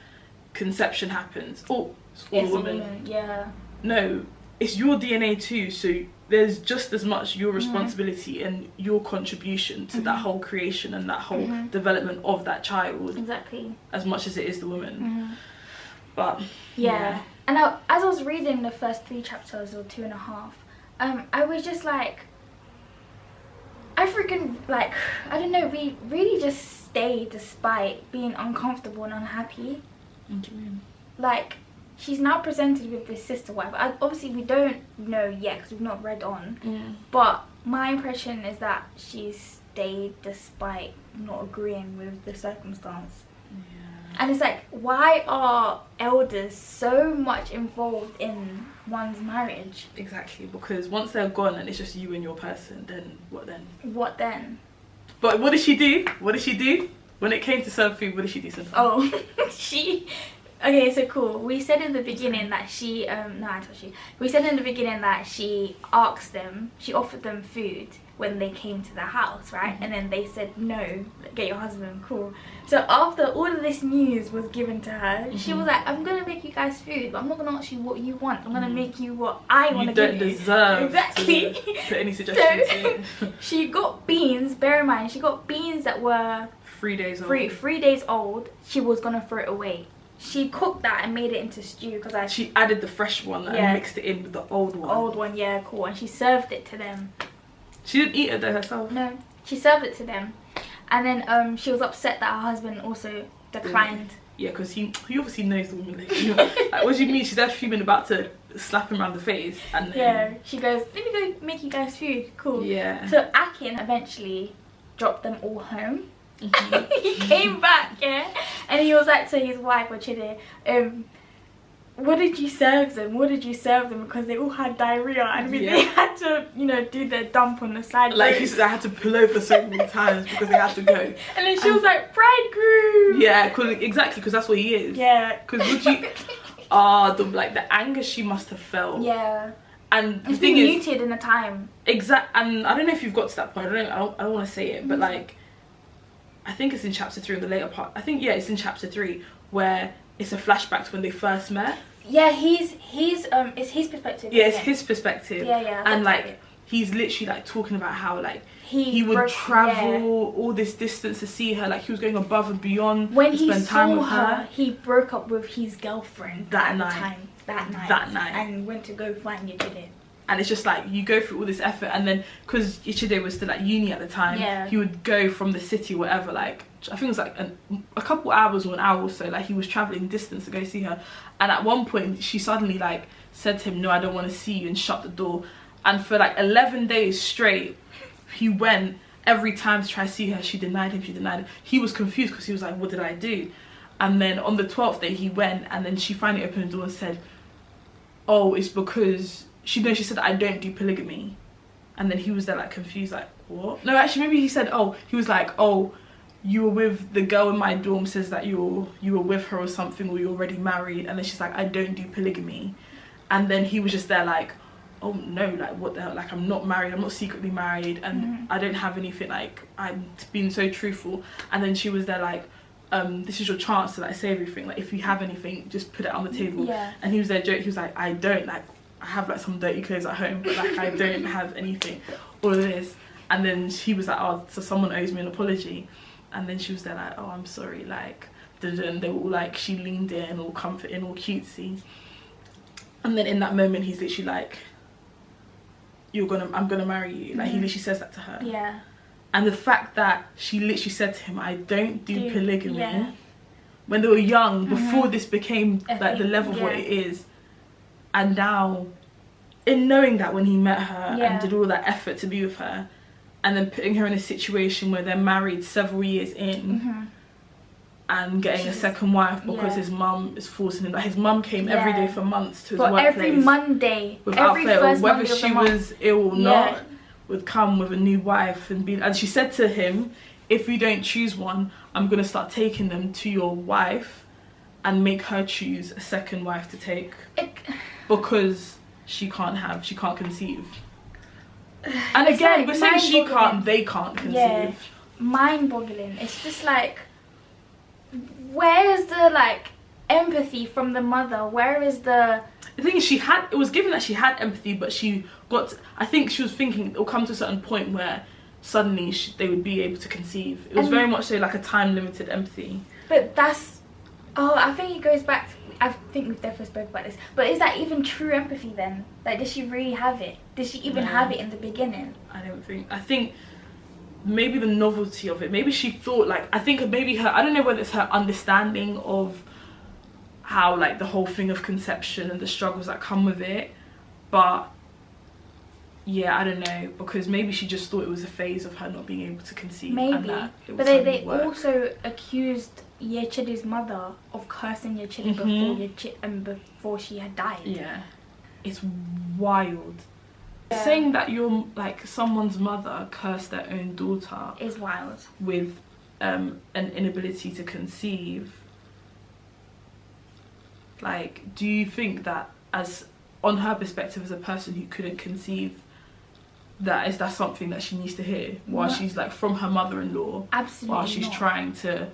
conception happens, oh, it's all a woman. No, it's your DNA too, so there's just as much your responsibility and your contribution to that whole creation and that whole development of that child, as much as it is the woman. But and as I was reading the first 3 chapters or 2.5, I was just like, I freaking, like, I don't know, we really just stayed despite being uncomfortable and unhappy. What do you mean? Like, she's now presented with this sister wife. Obviously we don't know yet because we've not read on, but my impression is that she stayed despite not agreeing with the circumstance. And it's like, why are elders so much involved in one's marriage? Exactly, because once they're gone and it's just you and your person, then what then? What then? But what did she do? What did she do? When it came to serve food, what did she do sometimes? Oh, okay, so cool. We said in the beginning that she, no, I told you. We said in the beginning that she asked them, she offered them food when they came to the house, right? And then they said, no, get your husband, cool. So after all of this news was given to her, she was like, I'm going to make you guys food, but I'm not going to ask you what you want. I'm going to make you what I want to give you. You don't deserve exactly. to put any suggestions So she got beans, bear in mind, she got beans that were 3 days old. 3 days old. She was going to throw it away. She cooked that and made it into stew because she added the fresh one and mixed it in with the old one. Old one, yeah, cool. And she served it to them. She didn't eat it though herself. No, she served it to them, and then she was upset that her husband also declined. Yeah, because he obviously knows the woman. Like, what do you mean? She's there fuming, about to slap him around the face, and then she goes, "Let me go make you guys food." Cool. Yeah. So Akin eventually dropped them all home. He came back, and he was like to his wife, or Chide, what did you serve them? What did you serve them? Because they all had diarrhea, and they had to, you know, do their dump on the side. Like he said, I had to pull over so many times because they had to go. And then she was like, bridegroom. Yeah, exactly, because that's what he is. Yeah. Because would you? The anger she must have felt. Yeah. And the it's thing been is, muted in the time. And I don't know if you've got to that point. I don't want to say it, but like, I think it's in chapter 3 in the later part. I think it's in chapter 3 where it's a flashback to when they first met. Yeah, it's his perspective. Yeah, it's his perspective. Yeah. And like, he's literally like talking about how like he would travel all this distance to see her. Like he was going above and beyond when to he spend time saw with her. He broke up with his girlfriend that night, and went to go find Yechide. And it's just like you go through all this effort, and then because Yechide was still at uni at the time, he would go from the city, whatever, like I think it was like a couple hours or an hour or so, like he was traveling distance to go see her. And at one point she suddenly like said to him, no, I don't want to see you, and shut the door. And for like 11 days straight he went every time to try to see her. She denied him. He was confused because he was like, what did I do? And then on the 12th day he went, and then she finally opened the door and said, oh, it's because she said I don't do polygamy. And then he was there like confused, like what? No, actually maybe he said, oh, he was like, oh, you were with the girl in my dorm says that you were with her or something, or you're already married. And then she's like, I don't do polygamy. And then he was just there like, oh no, like what the hell, like I'm not married, I'm not secretly married, and I don't have anything, like I'm being so truthful. And then she was there like, this is your chance to like say everything, like if you have anything just put it on the table. And he was there joking, he was like, I don't, like I have like some dirty clothes at home, but like I don't have anything, all of this. And then he was like, oh, so someone owes me an apology. And then she was there like, oh, I'm sorry, like and they were all like, she leaned in all comforting, all cutesy. And then in that moment he's literally like, I'm gonna marry you. Like he literally says that to her. And the fact that she literally said to him, I don't do polygamy, when they were young, before this became like the level of what it is. And now, in knowing that when he met her and did all that effort to be with her, and then putting her in a situation where they're married several years in, and getting a second wife because his mum is forcing him. Like his mum came every day for months to his workplace. Every Monday, without fail, whether Monday she was ill or not, would come with a new wife and she said to him, if you don't choose one, I'm gonna start taking them to your wife and make her choose a second wife to take, because she can't conceive. And again, like, we're saying she can't, they can't conceive. Mind-boggling. It's just like, where's the like empathy from the mother? Where is the thing is, it was given that she had empathy, but I think she was thinking it'll come to a certain point where suddenly they would be able to conceive. It was very much so like a time-limited empathy. But I think it goes back to, I think we've definitely spoke about this, but is that even true empathy then? Like, does she really have it? Did she even have it in the beginning? I think maybe the novelty of it, maybe she thought like, I think maybe I don't know whether it's her understanding of how like the whole thing of conception and the struggles that come with it, but yeah, I don't know, because maybe she just thought it was a phase of her not being able to conceive. Maybe, but they also accused Yechide's mother of cursing Yechide before she had died. Yeah, it's wild. Saying that you're like someone's mother cursed their own daughter is wild. With an inability to conceive. Like, do you think that as on her perspective as a person who couldn't conceive, that something that she needs to hear while she's like from her mother-in-law? Absolutely while she's trying to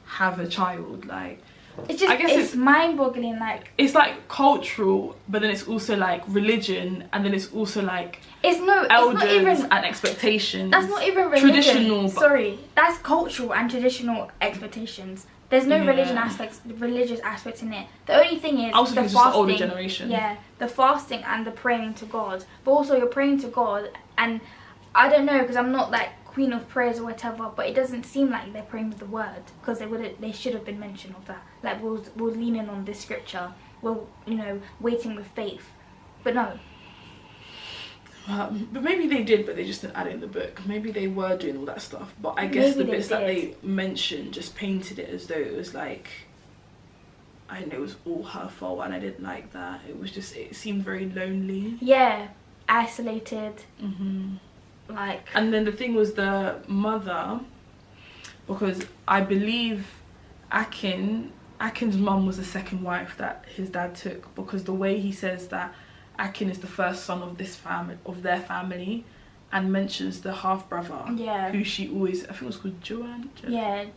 have a child? Like, it's just, I guess it's mind-boggling. Like, it's like cultural, but then it's also like religion, and then it's also like elders and expectations. That's not even religion. Traditional. Sorry, that's cultural and traditional expectations. There's no religious aspects in it. The only thing is also the it's fasting. just the older generation. Yeah, the fasting and the praying to God. But also you're praying to God, and I don't know, because I'm not like queen of prayers or whatever, but it doesn't seem like they're praying with the word, because they should have been mentioned of that. Like, we're leaning on this scripture. We're waiting with faith, but no. But maybe they did, but they just didn't add it in the book. Maybe they were doing all that stuff, but I guess the bits that they mentioned just painted it as though it was like, I don't know, it was all her fault, and I didn't like that. It was just, it seemed very lonely. Yeah, isolated. Like. And then the thing was the mother, because I believe Akin's mum was the second wife that his dad took, because the way he says that Akin is the first son of their family, and mentions the half brother, who she always, I think it was called Joanne.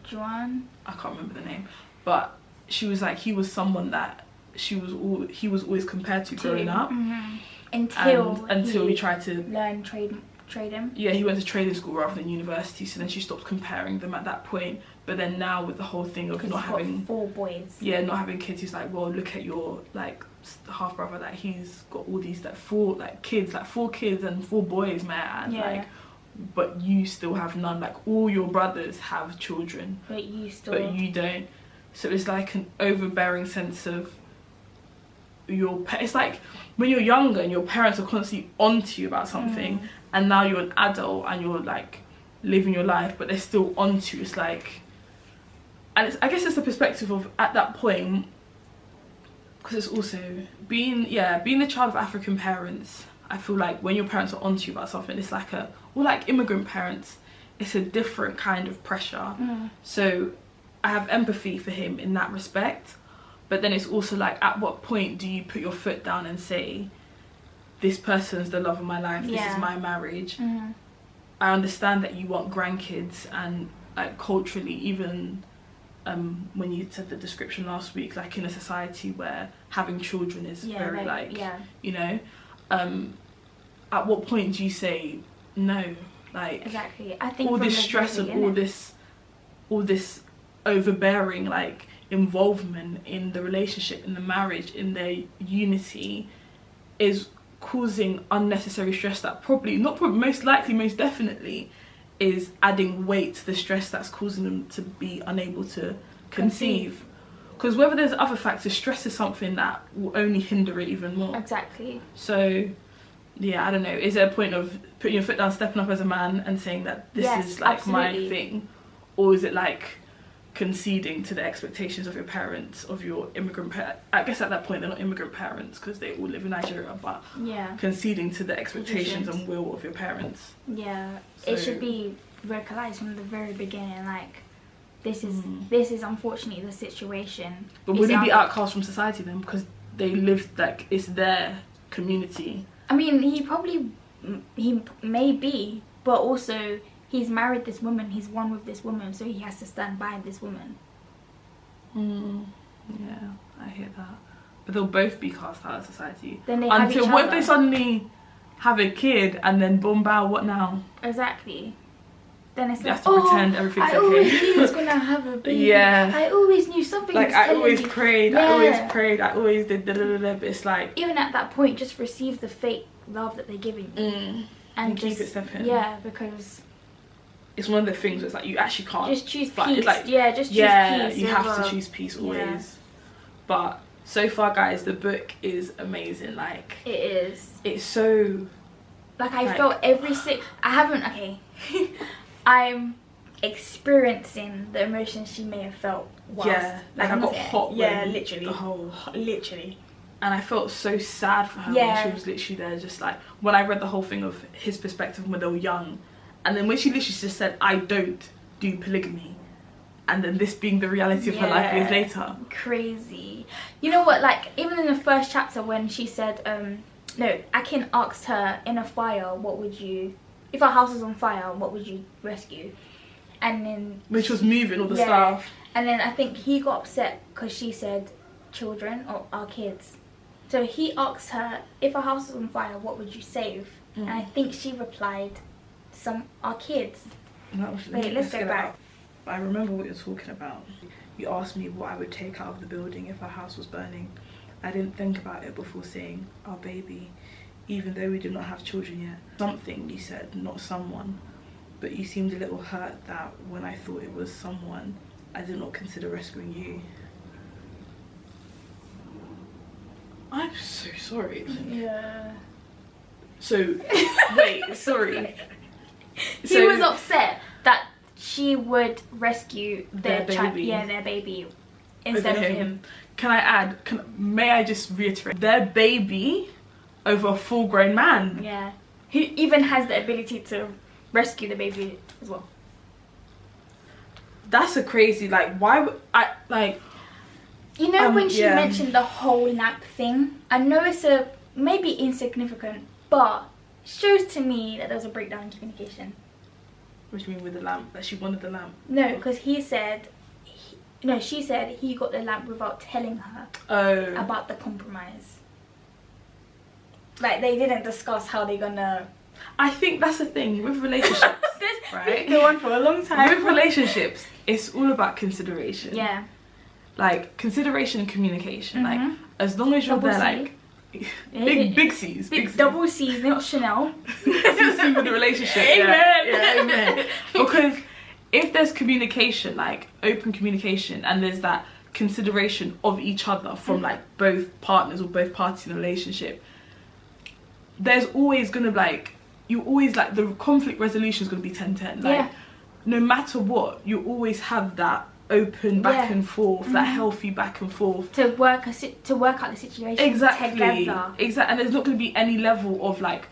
Joanne. I can't remember the name, but she was like, he was someone that he was always compared to growing up, until he tried to learn trade him. Yeah, he went to trading school rather than university, so then she stopped comparing them at that point. But then now with the whole thing of not having 4 boys, not having kids, he's like, well, look at your like half brother, like he's got all these like 4 kids and 4 boys, man. Like, but you still have none. Like, all your brothers have children, but you don't. So it's like an overbearing sense of it's like when you're younger and your parents are constantly onto you about something, and now you're an adult and you're like living your life, but they're still onto you. It's like, and I guess it's the perspective of at that point, because it's also being the child of African parents. I feel like when your parents are onto you about something, it's like or like immigrant parents, it's a different kind of pressure. So I have empathy for him in that respect, but then it's also like, at what point do you put your foot down and say, this person's the love of my life, this is my marriage? I understand that you want grandkids, and like culturally, even when you said the description last week, like in a society where having children is very you know, at what point do you say no? Like, exactly. I think all this stress and all this overbearing like involvement in the relationship, in the marriage, in their unity, is causing unnecessary stress that most definitely is adding weight to the stress that's causing them to be unable to conceive. Because whether there's other factors, stress is something that will only hinder it even more. Exactly. So yeah, I don't know, is there a point of putting your foot down, stepping up as a man and saying that this is like my thing, or is it like conceding to the expectations of your parents, of your immigrant parents? I guess at that point they're not immigrant parents because they all live in Nigeria, but conceding to the expectations and will of your parents. It should be vocalized from the very beginning, like, this is unfortunately the situation. But would he be outcast from society then, because they live, like, it's their community? I mean, he may be, but also he's married this woman, he's one with this woman, so he has to stand by this woman. Yeah, I hear that. But they'll both be cast out of society. Then they have each other. What if they suddenly have a kid and then boom bow, what now? Exactly. Then it's you like, have to pretend everything's okay. I always knew he was gonna have a baby. Yeah. I always knew something was I always me. prayed, Yeah. I always did but it's like, even at that point, just receive the fake love that they're giving you. And just keep it stepping. Yeah, because it's one of the things that's like, you actually can't just choose fight. peace. It's like, just choose peace. You have to choose peace always. But so far, guys, the book is amazing. Like, it is. It's so, like, I felt every I'm experiencing the emotions she may have felt whilst, like, I got hot. Literally. And I felt so sad for her when she was literally there, just like, when I read the whole thing of his perspective when they were young, and then when she literally just said, I don't do polygamy, and then this being the reality of her life years later. Crazy. You know what, like, even in the first chapter when she said, Akin asked her, in a fire, what would you, if our house was on fire, what would you rescue? And then, which was moving all the stuff. And then I think he got upset because she said children or our kids. So he asked her, if our house was on fire, what would you save? And I think she replied, our kids. Wait, let's go back. I remember what you're talking about. You asked me what I would take out of the building if our house was burning. I didn't think about it before saying our baby, even though we did not have children yet. Something, you said, not someone. But you seemed a little hurt that when I thought it was someone, I did not consider rescuing you. I'm so sorry. Yeah. So, wait, sorry. He was upset that she would rescue their baby. Their baby instead of him. Can I add, may I just reiterate, their baby over a full-grown man. Yeah. Who even has the ability to rescue the baby as well. That's a crazy, like, why would I, like... You know, when she mentioned the whole lamp thing, I know it's maybe insignificant, but it shows to me that there was a breakdown in communication. What do you mean with the lamp? That she wanted the lamp? No, because she said he got the lamp without telling her about the compromise. like they didn't discuss how they're gonna. I think that's the thing with relationships, right? Go on for a long time. With relationships, it's all about consideration. Yeah. Like consideration and communication. Like as long as you're Double there, C. like big C's, Big double C's, not Chanel. C with the relationship. Amen. Yeah, amen. Because if there's communication, like open communication, and there's that consideration of each other from like both partners or both parties in the relationship, there's always gonna like, you always like, the conflict resolution is gonna be 10-10. Like no matter what, you always have that open back and forth, that healthy back and forth to work out the situation together. Exactly. And there's not going to be any level of like,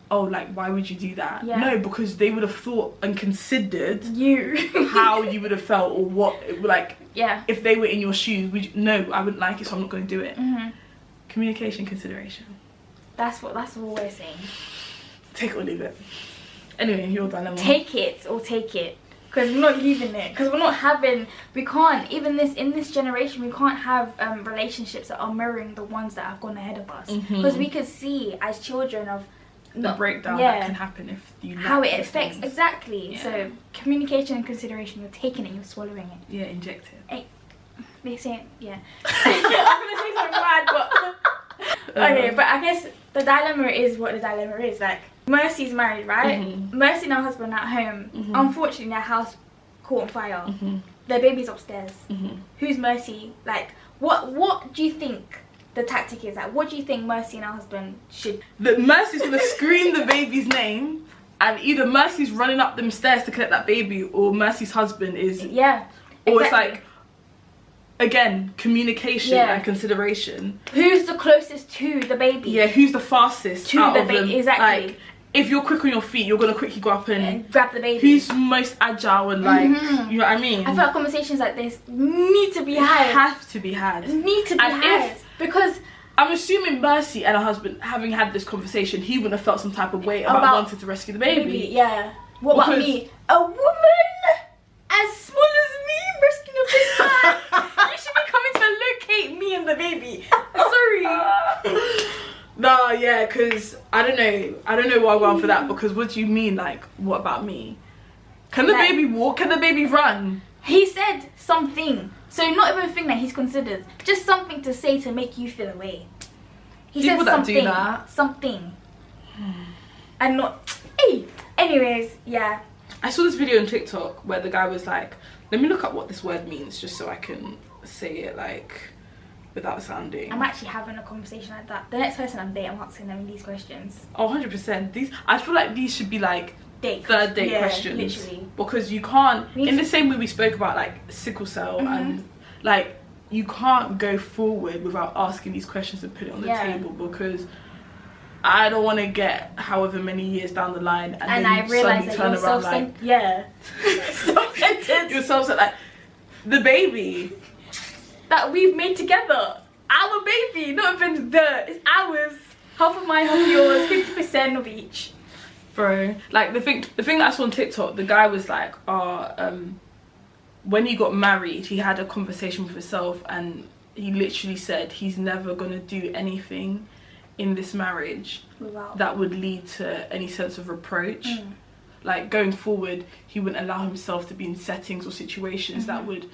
oh, like why would you do that? No, because they would have thought and considered how you would have felt, or what, like, if they were in your shoes, would you, no, I wouldn't like it, so I'm not going to do it. Communication, consideration. That's what we're saying. Take it or leave it. Anyway, your dilemma. Take it or take it. Because we're not leaving it. Because we can't, even in this generation, we can't have relationships that are mirroring the ones that have gone ahead of us. Because we could see as children of the breakdown that can happen if you how it affects things. Exactly. So communication and consideration, you're taking it, you're swallowing it. Yeah, inject it. They say I'm gonna say something bad, but okay. But I guess the dilemma is what the dilemma is. Like, Mercy's married, right? Mercy and her husband at home. Unfortunately, their house caught on fire. Their baby's upstairs. Who's Mercy? Like, what do you think the tactic is? Like, what do you think Mercy and her husband should? Mercy's gonna scream the baby's name, and either Mercy's running up them stairs to collect that baby, or Mercy's husband is. Yeah. Or it's like, again, communication and consideration. Who's the closest to the baby? Yeah, who's the fastest to the baby? Exactly. Like, if you're quick on your feet, you're gonna quickly go up and grab the baby. Who's most agile and like, you know what I mean? I feel like conversations like this need to be had. Have to be had. Need to be had. Because I'm assuming Mercy and her husband, having had this conversation, he wouldn't have felt some type of way about wanting to rescue the baby. Yeah. What about me? A woman as small as me rescuing a baby. You should be coming to locate me and the baby. Sorry. No, yeah, because I don't know why I went for that, because what do you mean, like, what about me? Can the baby walk? Can the baby run? He said something, so not even a thing that he's considered, just something to say to make you feel away. He People said something, that do that. something, and not, hey. Anyways, yeah. I saw this video on TikTok where the guy was like, let me look up what this word means just so I can say it like without sounding. I'm actually having a conversation like that. The next person I'm dating, I'm asking them these questions. Oh, 100%. I feel like these should be like third date questions. Literally. Because you can't, in the same way we spoke about like sickle cell and like, you can't go forward without asking these questions and put it on the table, because I don't want to get however many years down the line and then I realize that turn you're around like self-centered. You're self-centered, like the baby that we've made together, our baby, not even it's ours. Half of mine, half of yours, 50% of each. Bro, like the thing that I saw on TikTok, the guy was like, when he got married, he had a conversation with himself, and he literally said he's never gonna do anything in this marriage that would lead to any sense of reproach. Like going forward, he wouldn't allow himself to be in settings or situations that would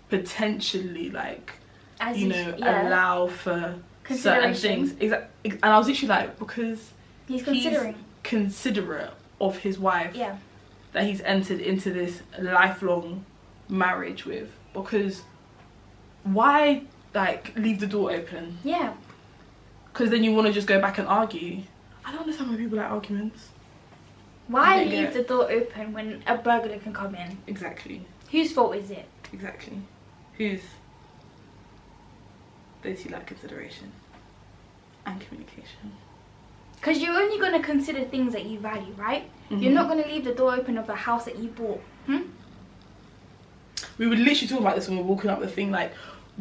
potentially like, allow for certain things. Exactly. And I was literally like, because he's considerate of his wife that he's entered into this lifelong marriage with, because why like leave the door open? Because then you want to just go back and argue. I don't understand why people like arguments. Why leave the door open when a burglar can come in? Exactly. Whose fault is it? Exactly. Whose? Those who lack consideration and communication. Because you're only going to consider things that you value, right? You're not going to leave the door open of a house that you bought. We would literally talk about this when we're walking up the thing, like,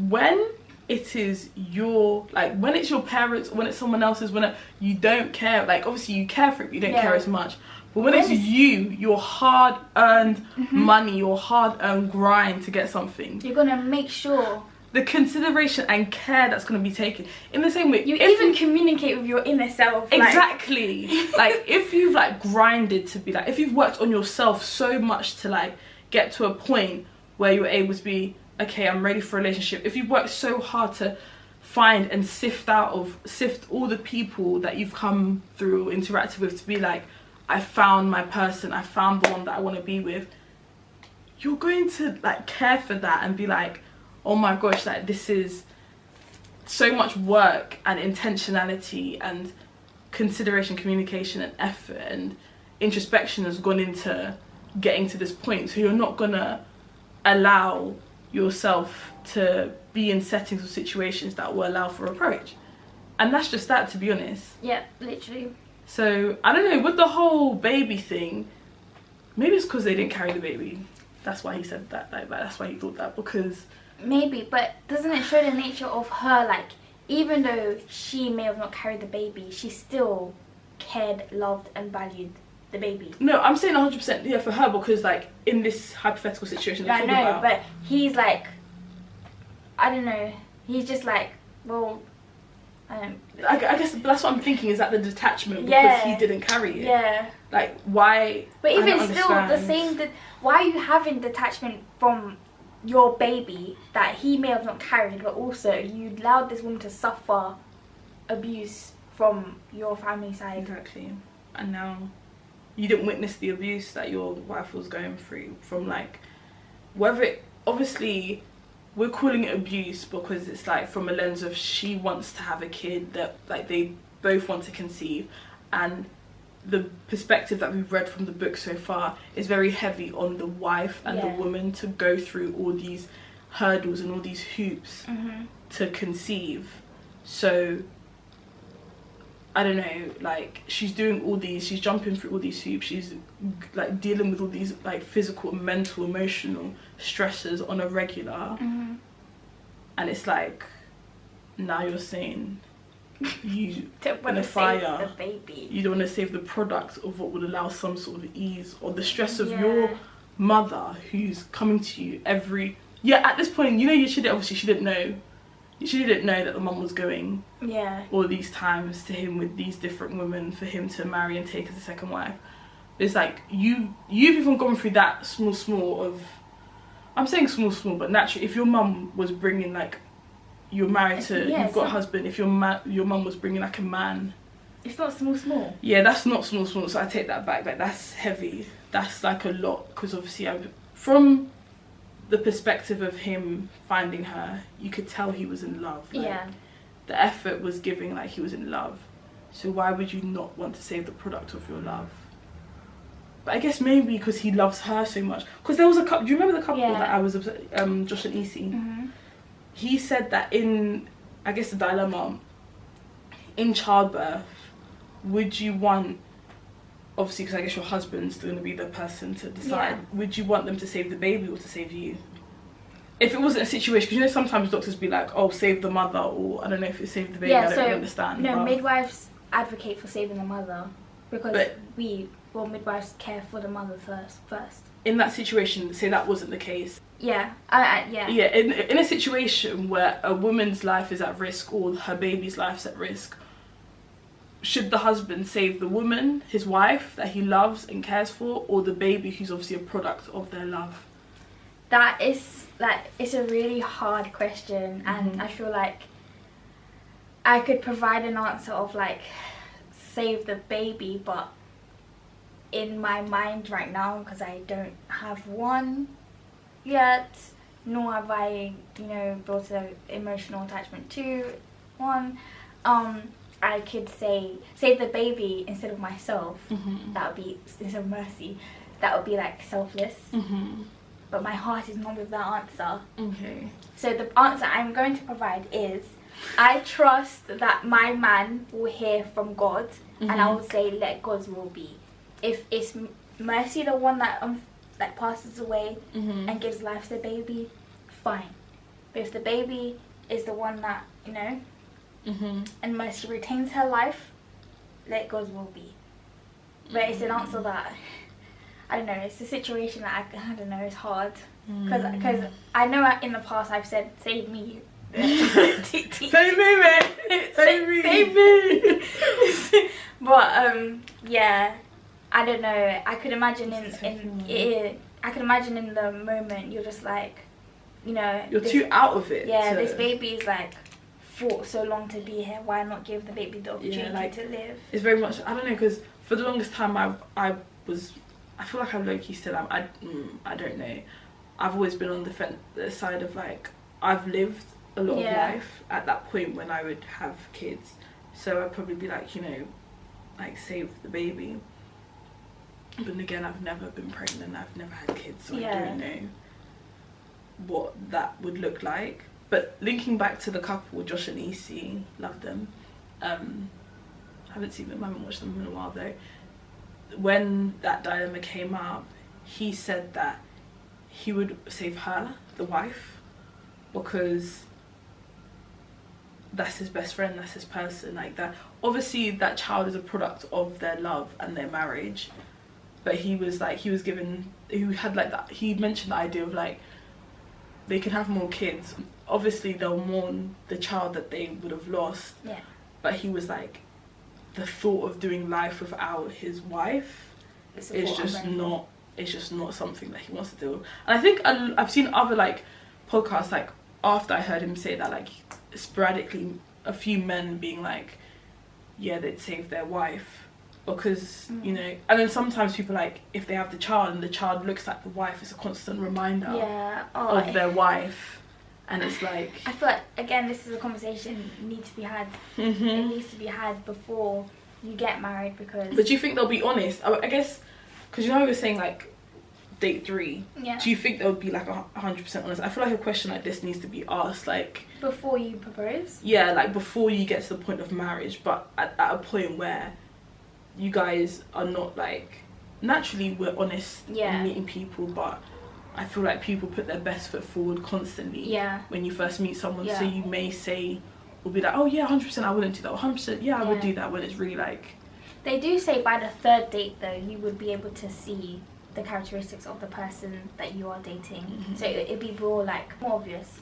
when it is your, like, when it's your parents, when it's someone else's, when you don't care, like, obviously you care for it, but you don't care as much. But when it's you, your hard-earned money, your hard-earned grind to get something, you're going to make sure the consideration and care that's going to be taken. In the same way, you even communicate with your inner self. Exactly. Like, if you've like grinded to be like, if you've worked on yourself so much to like get to a point where you're able to be, okay, I'm ready for a relationship. If you've worked so hard to find and sift all the people that you've come through, interacted with, to be like, I found my person, I found the one that I want to be with, you're going to like care for that and be like, oh my gosh, like this is so much work and intentionality and consideration, communication and effort and introspection has gone into getting to this point. So you're not gonna allow yourself to be in settings or situations that will allow for approach. And that's just that, to be honest. Yeah, literally. So I don't know, with the whole baby thing, maybe it's because they didn't carry the baby. That's why he said that. Like that's why he thought that, because maybe, but doesn't it show the nature of her? Like, even though she may have not carried the baby, she still cared, loved and valued the baby. No, I'm saying 100%, yeah, for her, because like in this hypothetical situation I know, but he's like, I don't know, he's just like, well, I guess that's what I'm thinking, is that the detachment because he didn't carry it. Yeah. Like, why? But even still, the same, why are you having detachment from your baby that he may have not carried, but also you allowed this woman to suffer abuse from your family side? Exactly. And now you didn't witness the abuse that your wife was going through from, like, whether it, obviously we're calling it abuse because it's like from a lens of she wants to have a kid, that like they both want to conceive, and the perspective that we've read from the book so far is very heavy on the wife and the woman to go through all these hurdles and all these hoops to conceive. So I don't know, like she's doing all these, she's jumping through all these hoops, she's like dealing with all these like physical, mental, emotional stresses on a regular, and it's like, now you're saying you don't want to save the baby, you don't want to save the product of what would allow some sort of ease, or the stress of your mother who's coming to you every at this point, you know, she didn't know that the mum was going all these times to him with these different women for him to marry and take as a second wife. It's like you've even gone through that small of, I'm saying small, but naturally, if your mum was bringing, like, you're married to, you've got a husband, if your mum was bringing like a man, it's not small. Yeah, that's not small, so I take that back. Like, that's heavy, that's like a lot, because obviously from the perspective of him finding her, you could tell he was in love. Like, the effort was giving, like he was in love. So why would you not want to save the product of your love? But I guess maybe because he loves her so much. Because there was a couple, do you remember the couple that I was, Josh and Issy? He said that in, I guess, the dilemma, in childbirth, would you want, obviously because I guess your husband's going to be the person to decide, would you want them to save the baby or to save you? If it wasn't a situation, because you know sometimes doctors be like, oh, save the mother, or I don't know if it saved the baby, I don't really understand. No, midwives advocate for saving the mother, because midwives care for the mother first. In that situation, say that wasn't the case. Yeah, in a situation where a woman's life is at risk or her baby's life's at risk, should the husband save the woman, his wife, that he loves and cares for, or the baby who's obviously a product of their love? That is, like, it's a really hard question, and I feel like I could provide an answer of, like, save the baby, but in my mind right now, because I don't have one yet, nor have I, you know, built an emotional attachment to one, I could say save the baby instead of myself. That would be, instead of mercy, that would be like selfless. But my heart is not with that answer. Okay. So the answer I'm going to provide is, I trust that my man will hear from God, and I will say, let God's will be. If it's mercy, the one that passes away and gives life to the baby, fine. But if the baby is the one that, you know, and mercy retains her life, let God's will be. But it's an answer that I don't know, it's a situation that I don't know, it's hard. Because I know in the past I've said, save me. Save me, man. Save me. But yeah, I don't know. I could imagine I could imagine in the moment you're just like, you know, you're too out of it. Yeah, this baby is like fought so long to be here. Why not give the baby the opportunity to live? It's very much, I don't know, because for the longest time I feel like I'm low-key still am. I don't know. I've always been on the side of like, I've lived a lot of life at that point when I would have kids, so I'd probably be like, you know, like save the baby. But then again, I've never been pregnant, I've never had kids, so I don't know what that would look like. But linking back to the couple, Josh and Issy, love them. I haven't watched them in a while though. When that dilemma came up, he said that he would save her, the wife, because that's his best friend, that's his person, like that. Obviously that child is a product of their love and their marriage, but he mentioned the idea of like, they can have more kids, obviously they'll mourn the child that they would have lost, but he was like, the thought of doing life without his wife is just not something that he wants to do. And I think I've seen other like podcasts, like after I heard him say that, like sporadically a few men being like, yeah, they'd save their wife because you know. And then sometimes people, like, if they have the child and the child looks like the wife, it's a constant reminder of their wife. And it's like, I feel like, again, this is a conversation needs to be had. It needs to be had before you get married, because... But do you think they'll be honest? I guess, because you know we were saying, like, date 3. Yeah. Do you think they'll be, like, 100% honest? I feel like a question like this needs to be asked, like... Before you propose? Yeah, like, before you get to the point of marriage, but at a point where you guys are not, like... Naturally, we're honest in meeting people, but... I feel like people put their best foot forward constantly when you first meet someone. So you may say, or be like, oh yeah, 100% I wouldn't do that. 100% I would do that, when it's really like... They do say by the 3rd date though, you would be able to see the characteristics of the person that you are dating. So it'd be more obvious.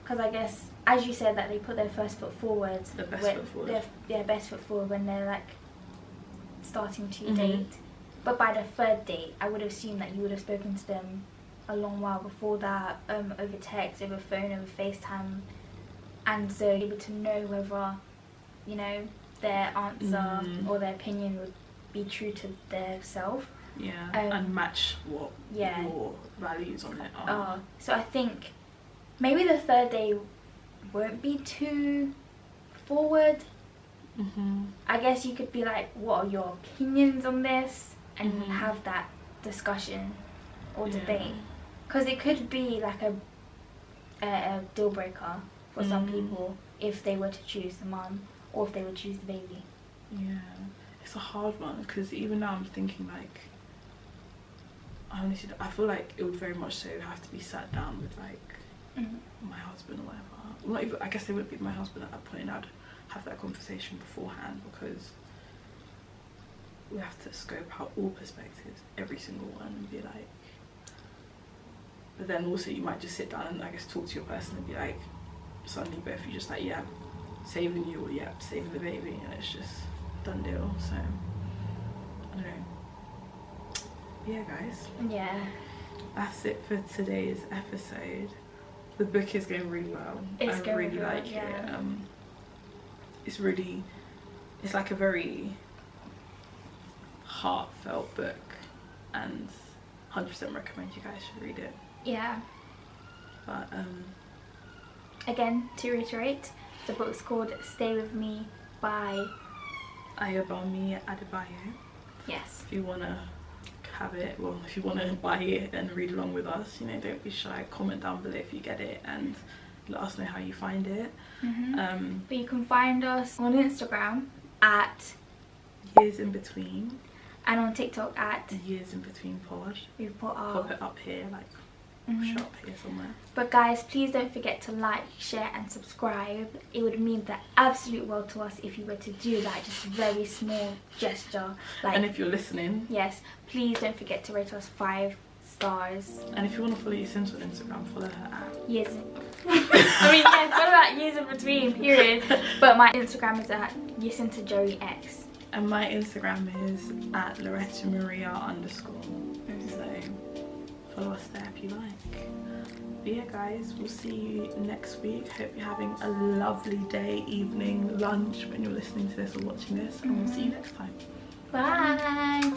Because I guess, as you said, that they put their first foot forward. Their best foot forward when they're like starting to date. But by the 3rd date, I would assume that you would have spoken to them a long while before that, over text, over phone, over FaceTime, and so able to know whether, you know, their answer or their opinion would be true to their self. And match what your values on it are. So I think maybe the 3rd day won't be too forward. I guess you could be like, what are your opinions on this, and have that discussion or debate. Because it could be like a deal breaker for some people if they were to choose the mum or if they would choose the baby. Yeah, it's a hard one, because even now I'm thinking like, honestly, I feel like it would very much so have to be sat down with like my husband or whatever. Not even, I guess they wouldn't be my husband at that point. I'd have that conversation beforehand, because we have to scope out all perspectives, every single one, and be like. But then also you might just sit down and I guess talk to your person and be like, suddenly both you just like, yeah, saving you, or yeah, saving the baby, and it's just done deal. So I don't know. Yeah, guys. Yeah. That's it for today's episode. The book is going really well. I really like it. It's like a very heartfelt book, and 100% recommend you guys should read it. Yeah. But again, to reiterate, the book's called Stay With Me by Ayobami Adebayo. Yes. If you wanna have it, well, if you wanna buy it and read along with us, you know, don't be shy. Comment down below if you get it and let us know how you find it. But you can find us on Instagram at YearsInBetween, and on TikTok at YearsInBetween pod. We put our pop it up here, like shop here somewhere. But guys, please don't forget to like, share and subscribe. It would mean the absolute world to us if you were to do that, just a very small gesture. Like, and if you're listening, yes, please don't forget to rate us 5 stars. And if you want to follow Years on Instagram, follow her at Years. I mean, yeah, follow at Years-in-Between, period. But my Instagram is at YearsInBetween. And my Instagram is at LorettaMaria_. So follow us there if you like. But yeah guys, we'll see you next week. Hope you're having a lovely day, evening, lunch when you're listening to this or watching this, and we'll see you next time. Bye.